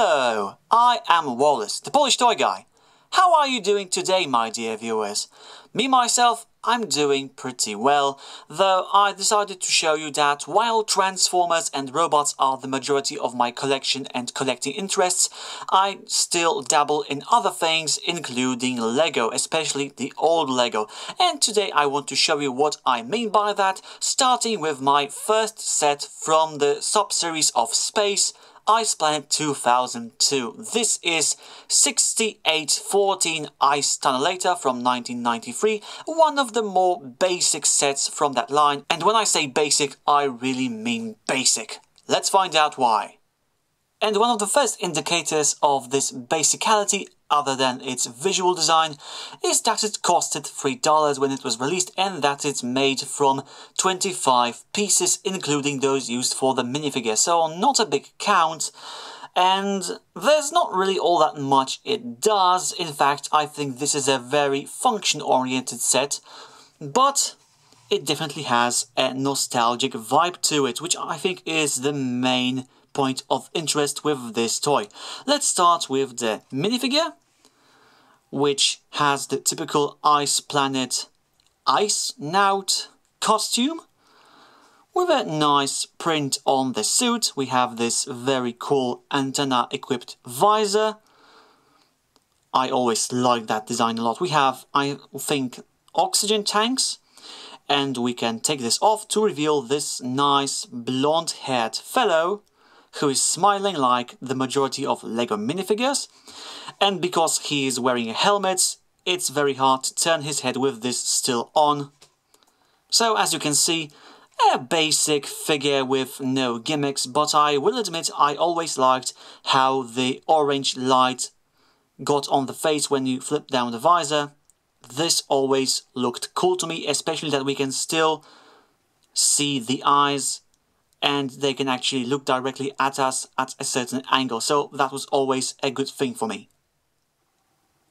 Hello, I am Wallas, the Polish toy guy. How are you doing today, my dear viewers? Myself, I'm doing pretty well, though I decided to show you that while Transformers and robots are the majority of my collection and collecting interests, I still dabble in other things, including Lego, especially the old Lego. And today I want to show you what I mean by that, starting with my first set from the sub-series of Space, ICE Planet 2002. This is 6814 ICE Tunnelator from 1993, one of the more basic sets from that line, and when I say basic, I really mean basic. Let's find out why. And one of the first indicators of this basicality, other than its visual design, is that it costed $3 when it was released and that it's made from 25 pieces, including those used for the minifigure, so not a big count. And there's not really all that much it does. In fact, I think this is a very function-oriented set, but it definitely has a nostalgic vibe to it, which I think is the main point of interest with this toy. Let's start with the minifigure, which has the typical Ice Planet Ice Naut costume with a nice print on the suit. We have this very cool antenna equipped visor. I always like that design a lot. We have, I think, oxygen tanks, and we can take this off to reveal this nice blonde-haired fellow who is smiling like the majority of Lego minifigures, and because he is wearing a helmet, it's very hard to turn his head with this still on. So as you can see, a basic figure with no gimmicks, but I will admit I always liked how the orange light got on the face when you flip down the visor. This always looked cool to me, especially that we can still see the eyes and they can actually look directly at us at a certain angle, so that was always a good thing for me.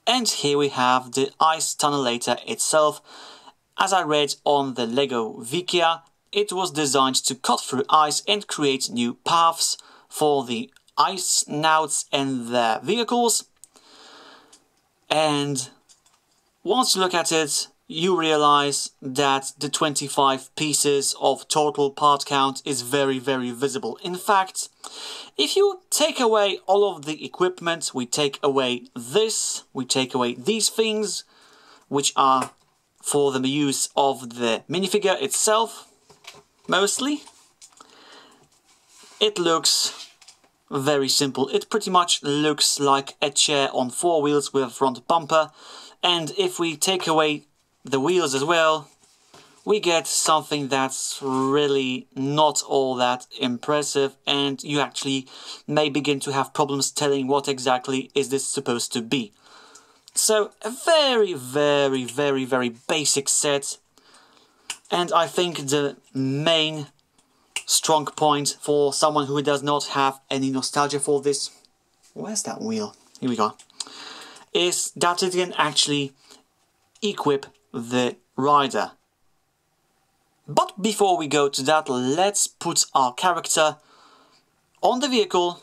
And here we have the ICE Tunnelator itself. As I read on the Lego Wikia, it was designed to cut through ice and create new paths for the ice nauts and their vehicles. And once you look at it, you realize that the 25 pieces of total part count is very, very visible. In fact, if you take away all of the equipment, we take away this, we take away these things, which are for the use of the minifigure itself, mostly, it looks very simple. It pretty much looks like a chair on four wheels with a front bumper, and if we take away the wheels as well, we get something that's really not all that impressive, and you actually may begin to have problems telling what exactly is this supposed to be. So a very, very, very, very basic set, and I think the main strong point for someone who does not have any nostalgia for this, where's that wheel? Here we go, is that it can actually equip the rider. But before we go to that, let's put our character on the vehicle,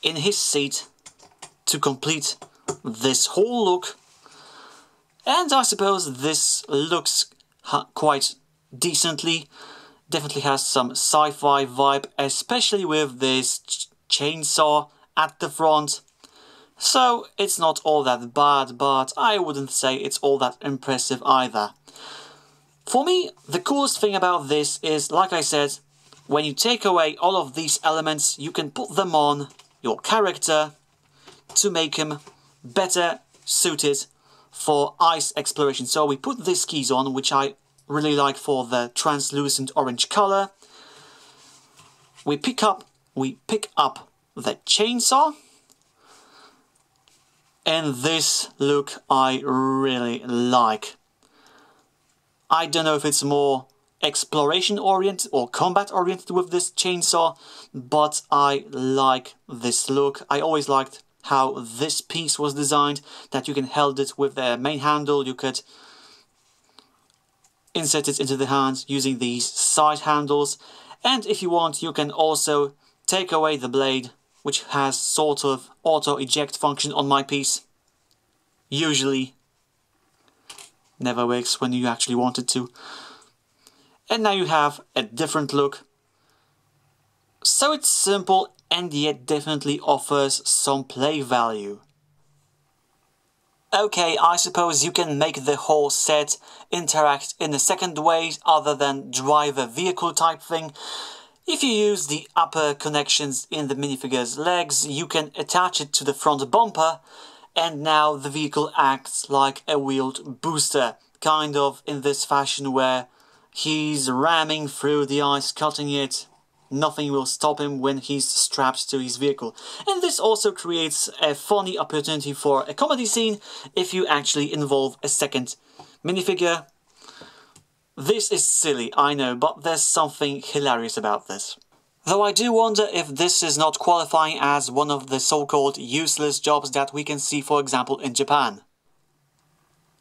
in his seat, to complete this whole look. And I suppose this looks quite decently. Definitely has some sci-fi vibe, especially with this chainsaw at the front. So it's not all that bad, but I wouldn't say it's all that impressive either. For me, the coolest thing about this is, like I said, when you take away all of these elements, you can put them on your character to make him better suited for ice exploration. So we put these keys on, which I really like for the translucent orange color. We pick up the chainsaw. And this look I really like. I don't know if it's more exploration oriented or combat oriented with this chainsaw, but I like this look. I always liked how this piece was designed, that you can hold it with the main handle, you could insert it into the hand using these side handles, and if you want you can also take away the blade which has sort of auto-eject function on my piece. Usually. Never works when you actually want it to. And now you have a different look. So it's simple and yet definitely offers some play value. Okay, I suppose you can make the whole set interact in a second way other than drive a vehicle type thing. If you use the upper connections in the minifigure's legs, you can attach it to the front bumper, and now the vehicle acts like a wheeled booster, kind of in this fashion where he's ramming through the ice, cutting it. Nothing will stop him when he's strapped to his vehicle. And this also creates a funny opportunity for a comedy scene if you actually involve a second minifigure. This is silly, I know, but there's something hilarious about this. Though I do wonder if this is not qualifying as one of the so-called useless jobs that we can see, for example, in Japan.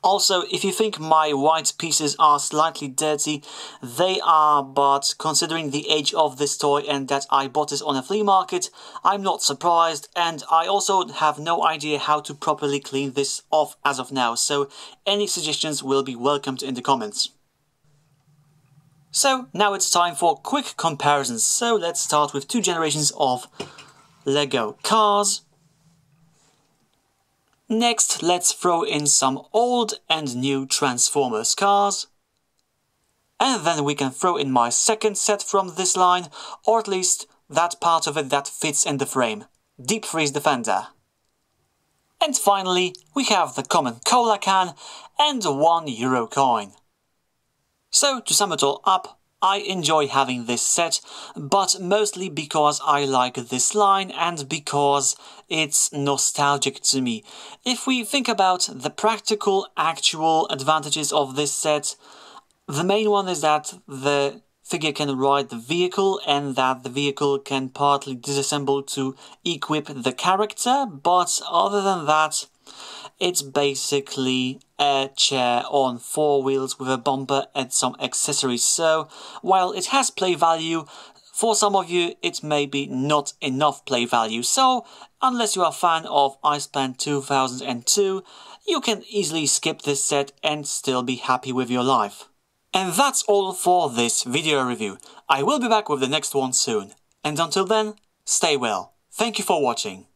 Also, if you think my white pieces are slightly dirty, they are, but considering the age of this toy and that I bought it on a flea market, I'm not surprised, and I also have no idea how to properly clean this off as of now, so any suggestions will be welcomed in the comments. So, now it's time for quick comparisons, so let's start with two generations of Lego cars. Next, let's throw in some old and new Transformers cars. And then we can throw in my second set from this line, or at least that part of it that fits in the frame. Deep Freeze Defender. And finally, we have the common cola can and a €1 coin. So, to sum it all up, I enjoy having this set, but mostly because I like this line and because it's nostalgic to me. If we think about the practical, actual advantages of this set, the main one is that the figure can ride the vehicle and that the vehicle can partly disassemble to equip the character, but other than that, it's basically a chair on 4 wheels with a bumper and some accessories. So, while it has play value, for some of you it may be not enough play value. So, unless you are a fan of Ice Plan 2002, you can easily skip this set and still be happy with your life. And that's all for this video review. I will be back with the next one soon. And until then, stay well. Thank you for watching.